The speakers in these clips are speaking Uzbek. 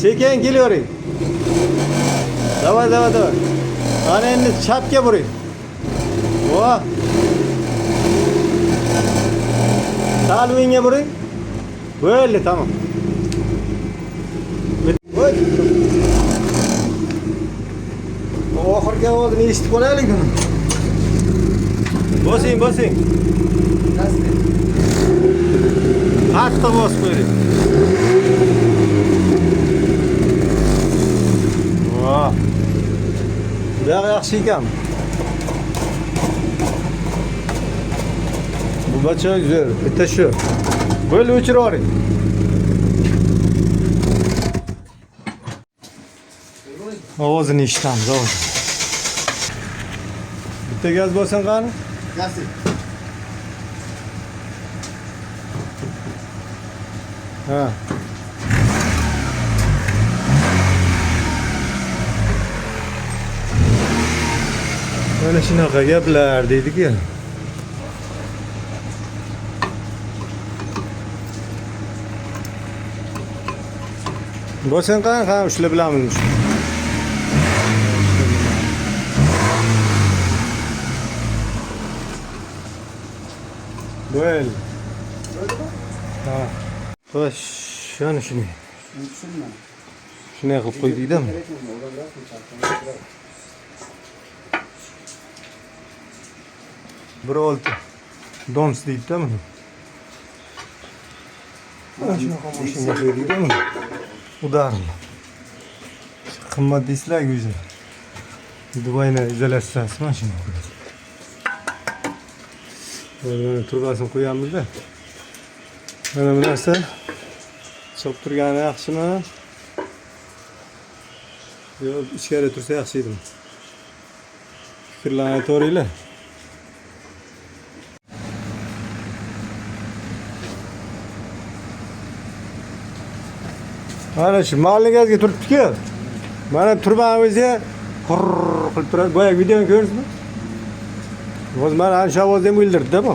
Sekin kelyapring. Давай. Ana endi chapga buring. Vo. Sal o'ngga buring. Bo'ldi, tamom. Voy. Oxirgi ovozini eshitib qolaylik buni. Bosing. Qattiq bosib qo'ying. Vo. Buyoq yaxshi ekan. Bu bacha zo'r. Bitta shu. Bo'l o'chirib yuboring. Ovozini eshitamiz, ovoz. Bitta gaz bosing qani? Gaz. Ha. Mana shunaqa gaplar deydi-ku. Bosing qani? Ha, ushlab bilamiz. Bo'l. Ha. Xo'sh, shuni. Tushunma. Shunday qilib qo'ydikda. Bir olti. Dons deydi-da buni. Shunaqa mashina qo'ydikda buni. Udarmi. Qimmat deysizlar o'zi. Dubayni izolyatsiyasi mashina. Mana turbasini qo'yamiz-da. Mana bu narsa chiqib turgani yaxshimi? Yo, ichkari tursa yaxshi edi. Fikrlarni aytavringlar. Mana shu ma'lum gazga turibdi-ku. Mana turbani o'zi qilib turadi. Boya videoni ko'rdingizmi? O'z mana ana shu ovozni ham o'ldirdi-da bu.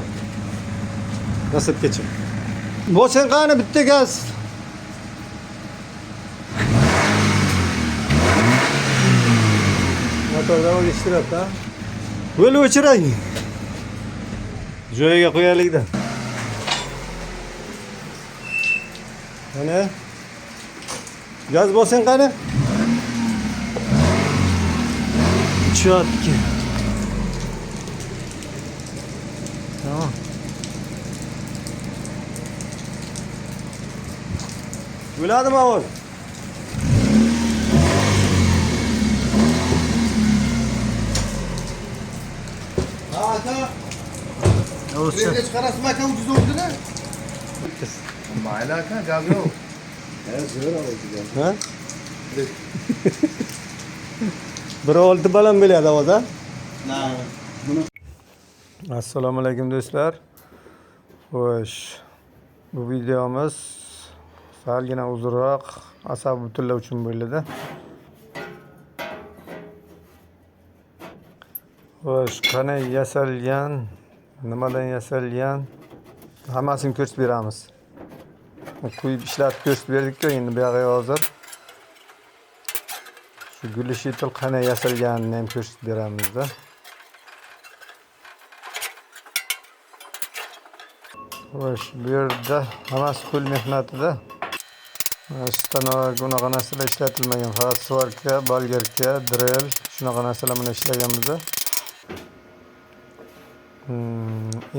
Nasibgacha. Bosing qani bitta gaz. Motorda o'lishtiradi-da. Bo'l o'chiray. Joyiga qo'yaylik-da. Mana gaz bosing qani? Chotki. Tamam. Bo'ladimi ovoz? Ha, aka. Yerga chiqarasizmi aka, ujiz o'ldimi? Mayli aka, gaz yo'q. Zo'r ovoz. Ha? Bir olti baland bo'ladi ovoz, ha? Assalomu alaykum do'stlar. Xo'sh, bu videomiz salgina uzunroq asab butunlar uchun bo'ldi. Xo'sh, qanday yasalgan, nimadan yasalgan hammasini ko'rsatib beramiz. Quyib ishlatib ko'rsatib berdik-ku, endi bu yerga hozir shu gulli shetil qanday yasalganini ham ko'rsatib beramiz-da. Xo'sh, bu yerda hammasi qo'l mehnatida. Stanok bunaqa narsalar ishlatilmagan, faqat svarka, bolgarka, drill shunaqa narsalar bilan ishlaganmiz.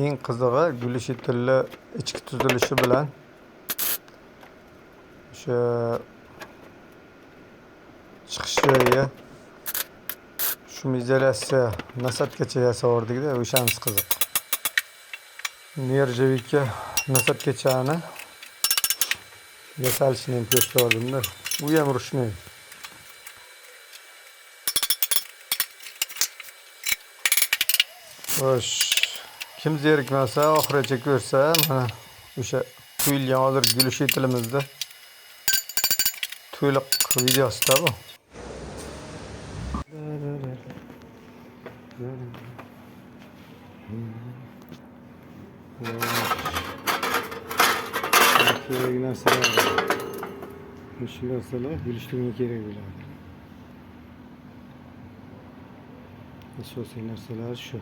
Eng qizig'i gulli shetilli ichki tuzilishi bilan o'sha chiqishiga shu izolyatsiya nasabgacha yasaverdik-da, o'shanisi qiziq. Nerjavika nasabgachani yasalishini ham ko'rsatdim-da. Bu ham ruchniy. Xo'sh, kim zerikmasa oxirigacha ko'rsa, mana o'sha quyilgan hozir gulli shetilimizda to'liq videosida bu. Kerak narsalar. Shu narsalar bilishtirmay kerak bo'ladi. Asosiy narsalar shu.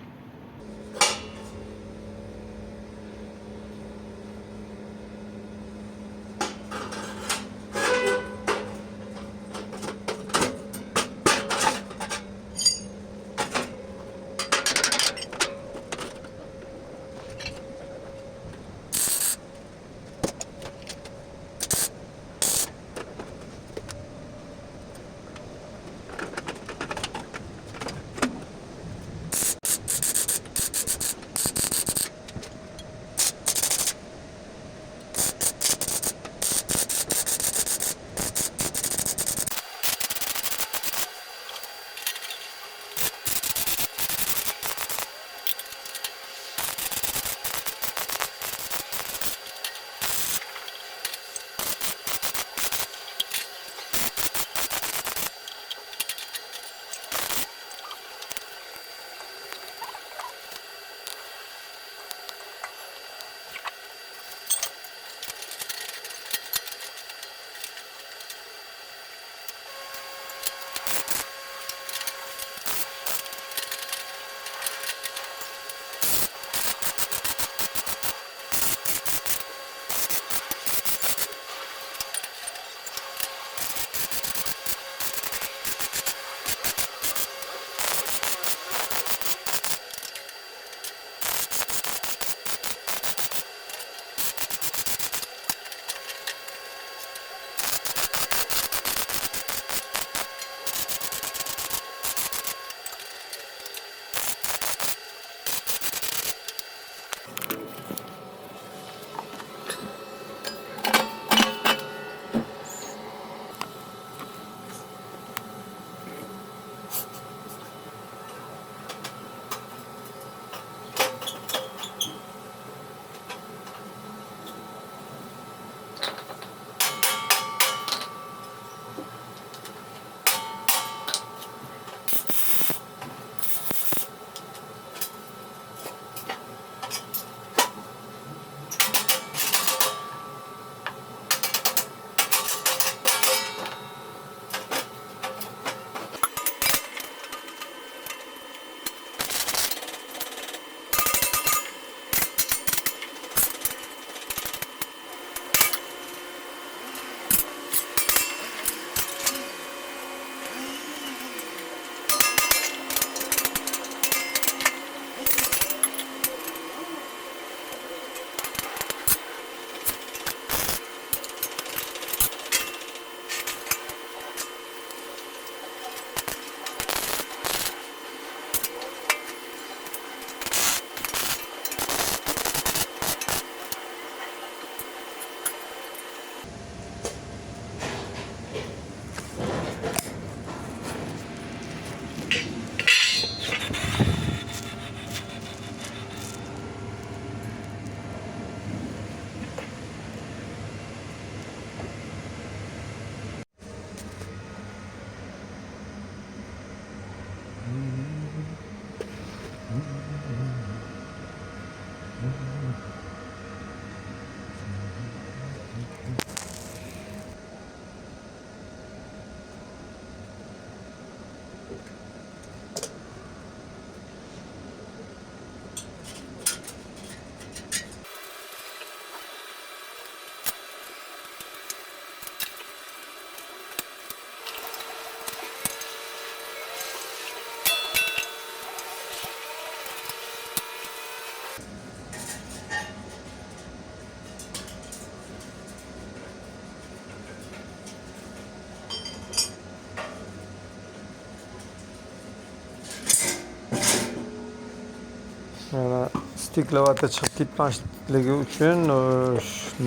Mana stiklavata chiqib ketmasligi uchun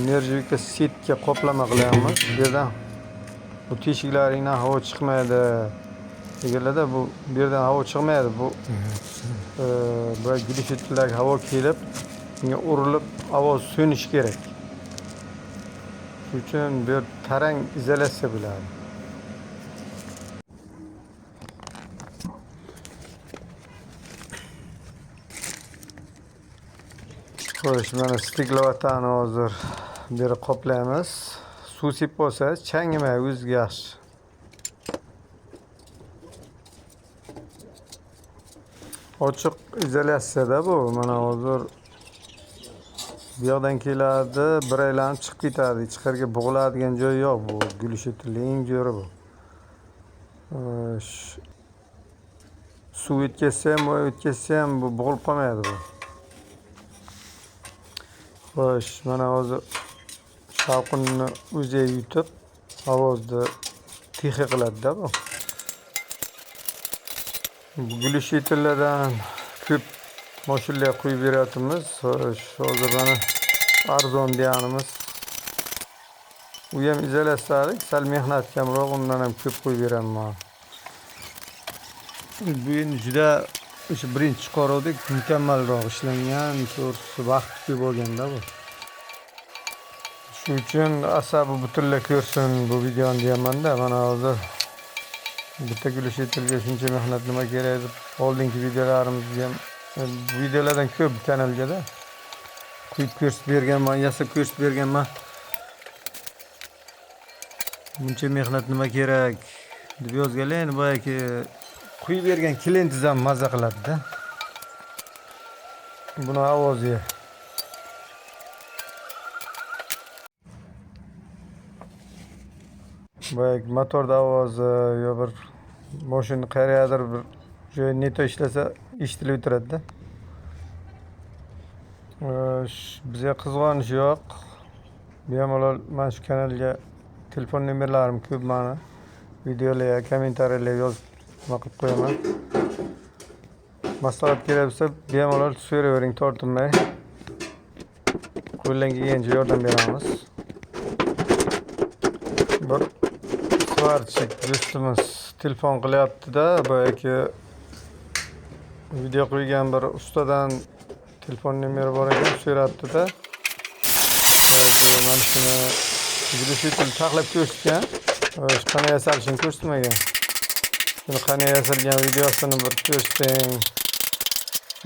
nerjivka setga qoplama qilyapmiz. Bu yerdan bu teshiklaringdan havo chiqmaydi deganlarda, bu yerdan havo chiqmaydi. Bu bu gidishlarga havo kelib, unga urilib havo so'nishi kerak. Shuning uchun bu tarang izolyatsiya bo'ladi. Xo'sh, mana stiklavatani hozir bu yerga qoplaymiz. suv sepib olsangiz changimaydi, o'ziga yaxshi. Ochiq izolyatsiyada bu. Mana hozir bu yoqdan keladi, bir aylanib chiqib ketadi. Ichqariga bug'iladigan joyi yo'q bu. Gulishitli eng jo'ri bu. Suv o'tkazsa ham, o'tkazsa ham bu bug'ilib qolmaydi bu. Xo'sh, mana hozir shavqinni o'ziga yutib, ovozni tixa qiladi-da bu. Bu gulishitlardan ko'p mashinalarga qo'yib beryapmiz. Xo'sh, hozir mana arzon deganimiz. U ham izolyatsiyalik, sal mehnat kamroq, undan ham ko'p qo'yib beraman. Bu endi juda o'sha birinchi chiqaruvdek mukammalroq ishlangan, to'g'risi vaqt ko'p bo'lganda bu. Shuning uchun asabi butunlay ko'rsin bu videoni deyapman-da. Mana hozir bitta gulishitga shuncha mehnat nima kerak deb oldingi videolarimizga ham videolardan ko'p kanalga-da qo'yib ko'rsatib berganman, yasab ko'rsatib berganman. Buncha mehnat nima kerak deb yozganlar, endi boyagi qo'yib bergan klientingiz ham mazza qiladi-da. Buni ovozi boyagi motorda ovozi yo bir mashina qayergadir bir joy neto ishlasa eshitilib o'tiradi-da. Bizga qizg'onish yo'q. Bemalol mana shu kanalga telefon nomerlarim ko'p mani. Videolarga, kommentariyalarga yozib nima qilib qo'yaman. Maslahat kerak bo'lsa, bemalol so'rayvering, tortinmay. Qo'ldan kelgancha yordam beramiz. Bir svarchik do'stimiz telefon qilyapti-da, boyagi video qo'ygan bir ustadan telefon nomeri bor ekan, so'rabdi-da. Mana shuni gulishitni taxlab ko'rsatgan. Qanday yasalishini ko'rsatmagan. Shuni qanday yasalgan videosini bir ko'rsating.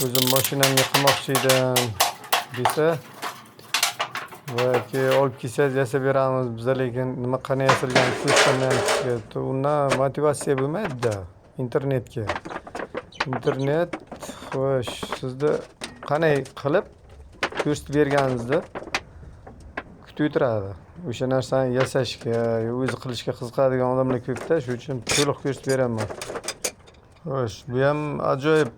O'zim mashinamga qilmoqchi edim desa, yoki olib kelsangiz yasab beramiz biz, lekin nima qanday yasalganini ko'rsatmayapti. Undan motivatsiya bo'lmaydi-da internetga. Internet xo'sh, sizni qanday qilib ko'rsatib berganingizni kutib o'tiradi. O'sha narsani yasashga, o'zi qilishga qiziqadigan odamlar ko'p-da, shuning uchun to'liq ko'rsatib beraman. Xo'sh, bu ham ajoyib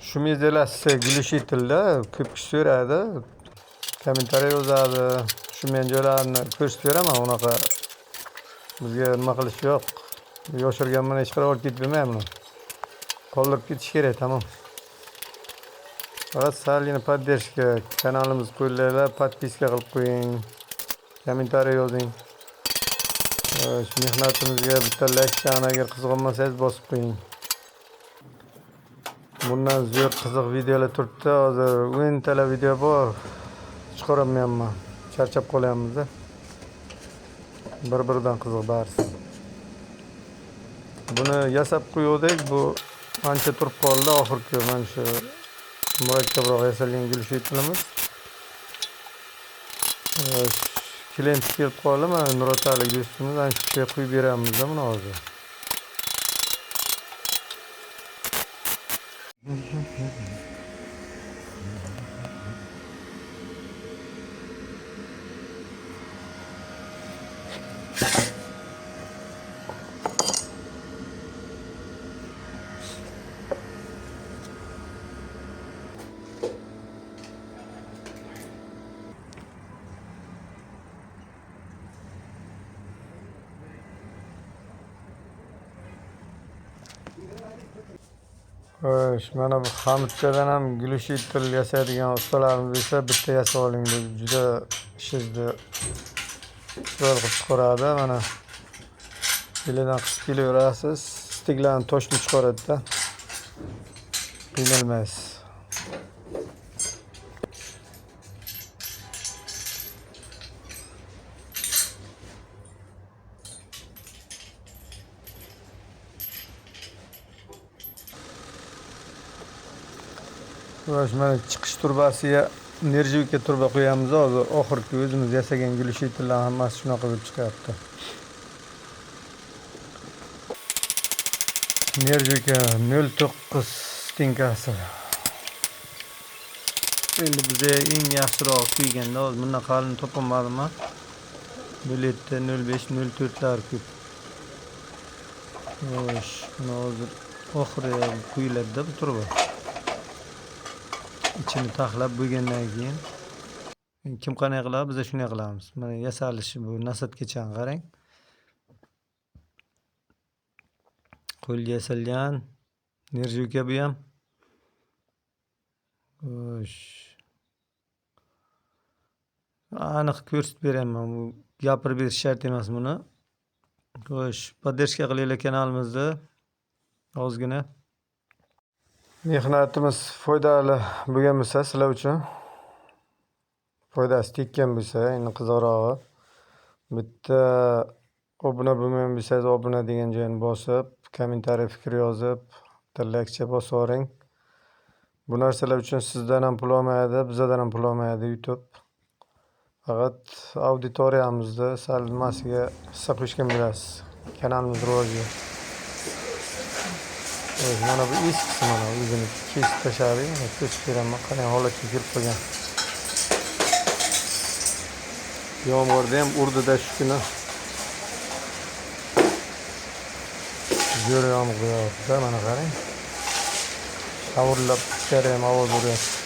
shumizelasi gulishitda ko'p kishi so'radi. Kommentariya yozadi. Tushunmagan joylarini ko'rsatib beraman. Unaqa bizga nima qilish yo'q. Yoshirganman, hech qayerga olib ketib bermayman. Qoldirib ketish kerak, tamom. Faqat salgina поддержка kanalimiz qo'yinglar, podpiska qilib qo'ying. Kommentariya yozing. Shu mehnatimizga bitta like-ni agar qiziqolmasangiz bosib qo'ying. Bundan zo'r qiziq videolar turibdi. Hozir 10 tala video bor. Chiqarolmayapman. Charchab qolyapmiz-da. Bir-biridan qiziq barisi. Buni yasab qo'yuvdik, bu ancha turib qoldi. Oxirgi mana shu murakkabroq yasalgan gulishitimiz. Klient kelib qoldi, mana Nurotali do'stimiz ancha şey qo'yib beramiz-da buni hozir. Xo'sh, mana bu xamitchadan ham gulishit yasaydigan ustalarimiz esa bitta yasab oling, bu juda ishingizni zo'r qilib chiqaradi. Mana belidan qisib kelaverasiz, stiklarni toshni chiqaradi-da. Qiynalmaysiz. Mana chiqish turbasiga nержavka turba qo'yamiz. Hozir oxirgi o'zimiz yasagan gulishitlar hammasi shunaqa bo'lib chiqyapti. Nержavka 09 stinkasi. Endi bizga eng yaxshiroq kuyganda hozir bundan qalin topolmadimmi? 07, 05, 04lar ko'p. Xo'sh, buni hozir oxiriga quyiladi-da bu turba. İçini taxlab bo'lgandan keyin kim qanday qiladi, biz shunday qilamiz. Mana yasalishi bu nasatgacha qarang. Qo'lga yasalgan nержавка bu ham. Xo'sh. Aniq ko'rsatib beraman. Bu gapirib berish shart emas buni. Xo'sh, podдержка qilinglar kanalimizda. Ozgina mehnatimiz foydali bo'lgan bo'lsa, sizlar uchun foydasi tekkan bo'lsa, endi qiziqrog'i bitta obuna bo'lmagan bo'lsangiz, obuna degan joyni bosib, kommentariy fikr yozib, bitta like bosib yuboring. Bu narsalar uchun sizdan ham pul olmaydi, bizdan ham pul olmaydi YouTube. Faqat auditoriyamizni sal nimasiga hissa qo'shgan bo'lasiz. Kanalimiz rivojiga. Mana bu eskisi, mana o'zini kesib tashladik. Ko'chib beraman, qanday holatga kelib qolgan. Yomg'irda ham urdida shu kuni. Zo'r yomg'ir yog'di, mana qarang. Shavurlab ichkari ham ovoz uryapti.